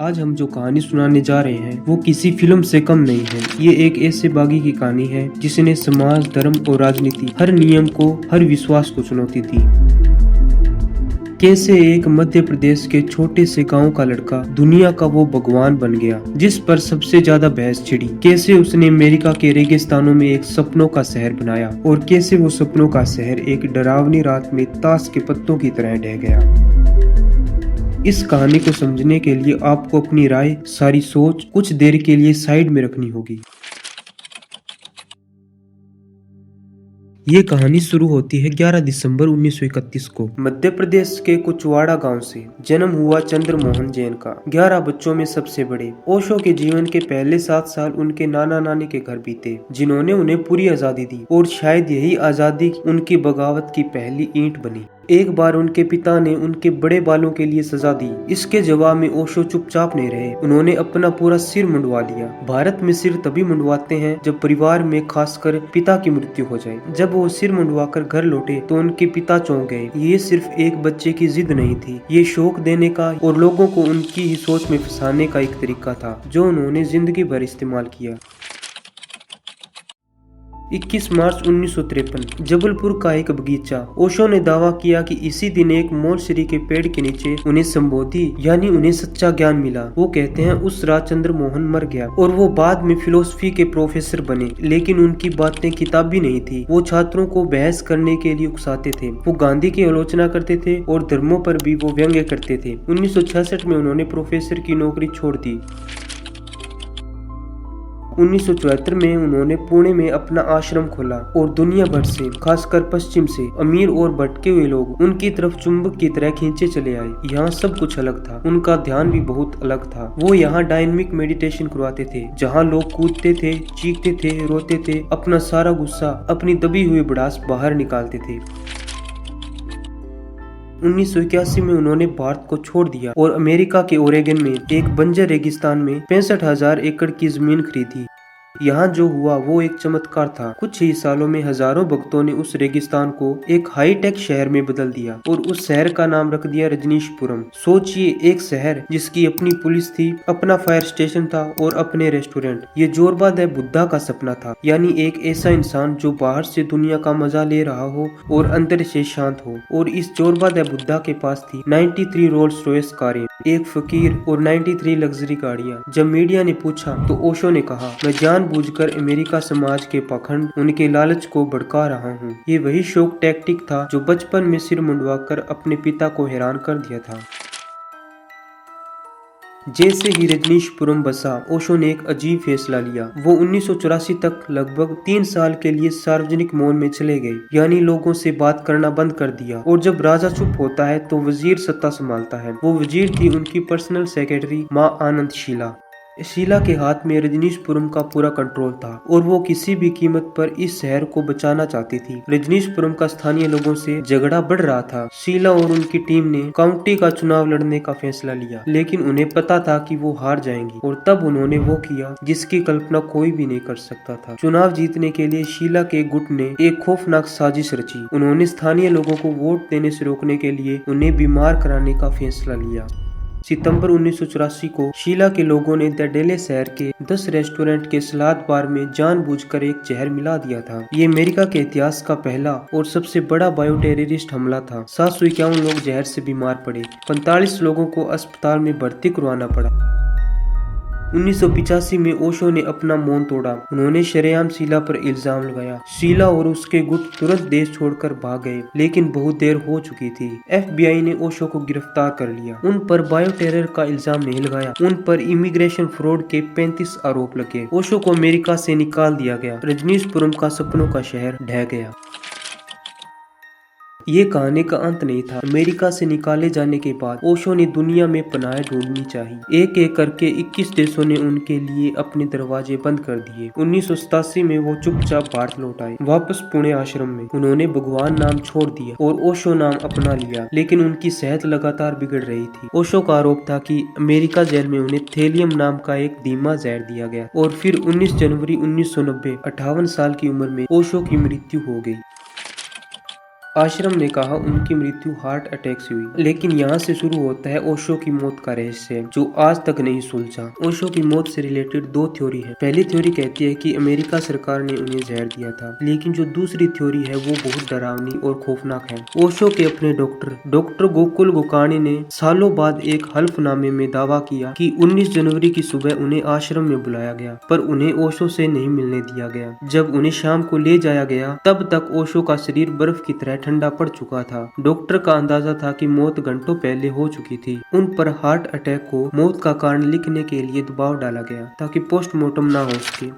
आज हम जो कहानी सुनाने जा रहे हैं वो किसी फिल्म से कम नहीं है। ये एक ऐसे बागी की कहानी है जिसने समाज, धर्म और राजनीति हर नियम को, हर विश्वास को चुनौती दी। कैसे एक मध्य प्रदेश के छोटे से गांव का लड़का दुनिया का वो भगवान बन गया जिस पर सबसे ज्यादा बहस छिड़ी। कैसे उसने अमेरिका के रेगिस्तानों में एक सपनों का शहर बनाया और कैसे वो सपनों का शहर एक डरावनी रात में ताश के पत्तों की तरह ढह गया। इस कहानी को समझने के लिए आपको अपनी राय, सारी सोच कुछ देर के लिए साइड में रखनी होगी। ये कहानी शुरू होती है 11 दिसंबर 1931 को मध्य प्रदेश के कुचवाड़ा गांव से। जन्म हुआ चंद्र मोहन जैन का। 11 बच्चों में सबसे बड़े। ओशो के जीवन के पहले 7 साल उनके नाना नानी के घर बीते, जिन्होंने उन्हें पूरी आजादी दी और शायद यही आजादी उनकी बगावत की पहली ईंट बनी। एक बार उनके पिता ने उनके बड़े बालों के लिए सजा दी। इसके जवाब में ओशो चुपचाप नहीं रहे, उन्होंने अपना पूरा सिर मुंडवा लिया। भारत में सिर तभी मुंडवाते हैं जब परिवार में खासकर पिता की मृत्यु हो जाए। जब वो सिर मुंडवाकर घर लौटे तो उनके पिता चौंक गए। ये सिर्फ एक बच्चे की जिद नहीं थी, ये शौक देने का और लोगों को उनकी ही सोच में फंसाने का एक तरीका था जो उन्होंने जिंदगी भर इस्तेमाल किया। 21 मार्च 1953 जबलपुर का एक बगीचा। ओशो ने दावा किया कि इसी दिन एक मोलसरी के पेड़ के नीचे उन्हें संबोधि यानी उन्हें सच्चा ज्ञान मिला। वो कहते हैं उस रात चंद्र मोहन मर गया और वो बाद में फिलोसफी के प्रोफेसर बने, लेकिन उनकी बातें किताबी नहीं थी। वो छात्रों को बहस करने के लिए उकसाते थे। वो गांधी की आलोचना करते थे और धर्मों पर भी वो व्यंग्य करते थे। 1966 में उन्होंने प्रोफेसर की नौकरी छोड़ दी। 1974 में उन्होंने पुणे में अपना आश्रम खोला और दुनिया भर से, खासकर पश्चिम से, अमीर और भटके हुए लोग उनकी तरफ चुंबक की तरह खींचे चले आए। यहाँ सब कुछ अलग था, उनका ध्यान भी बहुत अलग था। वो यहाँ डायनामिक मेडिटेशन करवाते थे, जहाँ लोग कूदते थे, चीखते थे, रोते थे, अपना सारा गुस्सा, अपनी दबी हुई भड़ास बाहर निकालते थे। 1981 में उन्होंने भारत को छोड़ दिया और अमेरिका के ओरेगन में एक बंजर रेगिस्तान में 65,000 एकड़ की जमीन खरीदी। यहाँ जो हुआ वो एक चमत्कार था। कुछ ही सालों में हजारों भक्तों ने उस रेगिस्तान को एक हाईटेक शहर में बदल दिया और उस शहर का नाम रख दिया रजनीशपुरम। सोचिए, एक शहर जिसकी अपनी पुलिस थी, अपना फायर स्टेशन था और अपने रेस्टोरेंट। ये जोरबाद बुद्धा का सपना था, यानी एक ऐसा इंसान जो बाहर से दुनिया का मजा ले रहा हो और अंदर से शांत हो। और इस जोरबाद बुद्धा के पास थी 93 रोल्स रॉयस कारें, एक फकीर और 93 लग्जरी गाड़ियाँ। जब मीडिया ने पूछा तो ओशो ने कहा, मैं जानबूझकर अमेरिका समाज के पाखंड, उनके लालच को भड़का रहा हूँ। ये वही शौक टैक्टिक था जो बचपन में सिर मुंडवाकर अपने पिता को हैरान कर दिया था। जैसे ही रजनीशपुरम बसा, ओशो ने एक अजीब फैसला लिया। वो 1984 तक लगभग 3 साल के लिए सार्वजनिक मौन में चले गए, यानी लोगों से बात करना बंद कर दिया। और जब राजा चुप होता है तो वजीर सत्ता संभालता है। वो वजीर थी उनकी पर्सनल सेक्रेटरी माँ आनंद शीला। शीला के हाथ में रजनीशपुरम का पूरा कंट्रोल था और वो किसी भी कीमत पर इस शहर को बचाना चाहती थी। रजनीशपुरम का स्थानीय लोगों से झगड़ा बढ़ रहा था। शीला और उनकी टीम ने काउंटी का चुनाव लड़ने का फैसला लिया, लेकिन उन्हें पता था कि वो हार जाएंगी। और तब उन्होंने वो किया जिसकी कल्पना कोई भी नहीं कर सकता था। चुनाव जीतने के लिए शीला के गुट ने एक खौफनाक साजिश रची। उन्होंने स्थानीय लोगों को वोट देने से रोकने के लिए उन्हें बीमार कराने का फैसला लिया। सितंबर 1984 को शीला के लोगों ने द डेले शहर के 10 रेस्टोरेंट के सलाद बार में जानबूझकर एक जहर मिला दिया था। ये अमेरिका के इतिहास का पहला और सबसे बड़ा बायो टेररिस्ट हमला था। 751 लोग जहर से बीमार पड़े, 45 लोगों को अस्पताल में भर्ती करवाना पड़ा। 1985 में ओशो ने अपना मौन तोड़ा। उन्होंने शरेआम शीला पर इल्जाम लगाया। शीला और उसके गुट तुरंत देश छोड़कर भाग गए, लेकिन बहुत देर हो चुकी थी। FBI ने ओशो को गिरफ्तार कर लिया। उन पर बायो टेरर का इल्जाम नहीं लगाया, उन पर इमिग्रेशन फ्रॉड के 35 आरोप लगे। ओशो को अमेरिका से निकाल दिया गया। रजनीशपुरम का सपनों का शहर ढह गया। ये कहानी का अंत नहीं था। अमेरिका से निकाले जाने के बाद ओशो ने दुनिया में पनाह ढूंढनी चाहिए। एक एक करके 21 देशों ने उनके लिए अपने दरवाजे बंद कर दिए। 1987 में वो चुपचाप भारत लौट आए, वापस पुणे आश्रम में। उन्होंने भगवान नाम छोड़ दिया और ओशो नाम अपना लिया, लेकिन उनकी सेहत लगातार बिगड़ रही थी। ओशो का आरोप था कि अमेरिका जेल में उन्हें थेलियम नाम का एक धीमा जहर दिया गया और फिर 19 जनवरी 1990 58 साल की उम्र में ओशो की मृत्यु हो गई। आश्रम ने कहा उनकी मृत्यु हार्ट अटैक से हुई। लेकिन यहाँ से शुरू होता है ओशो की मौत का रहस्य, जो आज तक नहीं सुलझा। ओशो की मौत से रिलेटेड दो थ्योरी है। पहली थ्योरी कहती है कि अमेरिका सरकार ने उन्हें जहर दिया था, लेकिन जो दूसरी थ्योरी है वो बहुत डरावनी और खौफनाक है। ओशो के अपने डॉक्टर गोकुल गोकाणी ने सालों बाद एक हल्फनामे में दावा किया कि 19 जनवरी की सुबह उन्हें आश्रम में बुलाया गया, पर उन्हें ओशो से नहीं मिलने दिया गया। जब उन्हें शाम को ले जाया गया तब तक ओशो का शरीर बर्फ की तरह ठंडा पड़ चुका था। डॉक्टर का अंदाजा था कि मौत घंटों पहले हो चुकी थी। उन पर हार्ट अटैक को मौत का कारण लिखने के लिए दबाव डाला गया ताकि पोस्टमार्टम ना हो सके।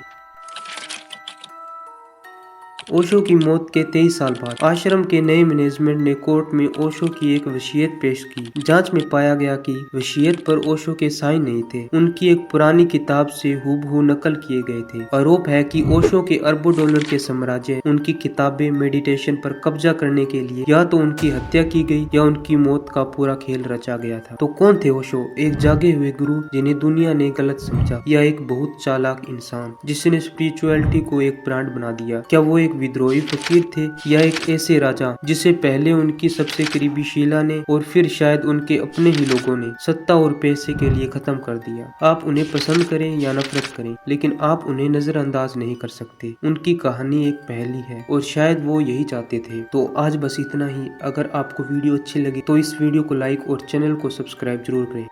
ओशो की मौत के 23 साल बाद आश्रम के नए मैनेजमेंट ने कोर्ट में ओशो की एक वसीयत पेश की। जांच में पाया गया कि वसीयत पर ओशो के साइन नहीं थे, उनकी एक पुरानी किताब से हूबहू नकल किए गए थे। आरोप है कि ओशो के अरबों डॉलर के साम्राज्य उनकी किताबें मेडिटेशन पर कब्जा करने के लिए या तो उनकी हत्या की गई या उनकी मौत का पूरा खेल रचा गया था। तो कौन थे ओशो? एक जागे हुए गुरु जिन्हें दुनिया ने गलत समझा, या एक बहुत चालाक इंसान जिसने स्पिरिचुअलिटी को एक ब्रांड बना दिया? क्या वो एक विद्रोही फकीर थे, या एक ऐसे राजा जिसे पहले उनकी सबसे करीबी शीला ने और फिर शायद उनके अपने ही लोगों ने सत्ता और पैसे के लिए खत्म कर दिया? आप उन्हें पसंद करें या नफरत करें, लेकिन आप उन्हें नजरअंदाज नहीं कर सकते। उनकी कहानी एक पहेली है और शायद वो यही चाहते थे। तो आज बस इतना ही। अगर आपको वीडियो अच्छी लगी तो इस वीडियो को लाइक और चैनल को सब्सक्राइब जरूर करें।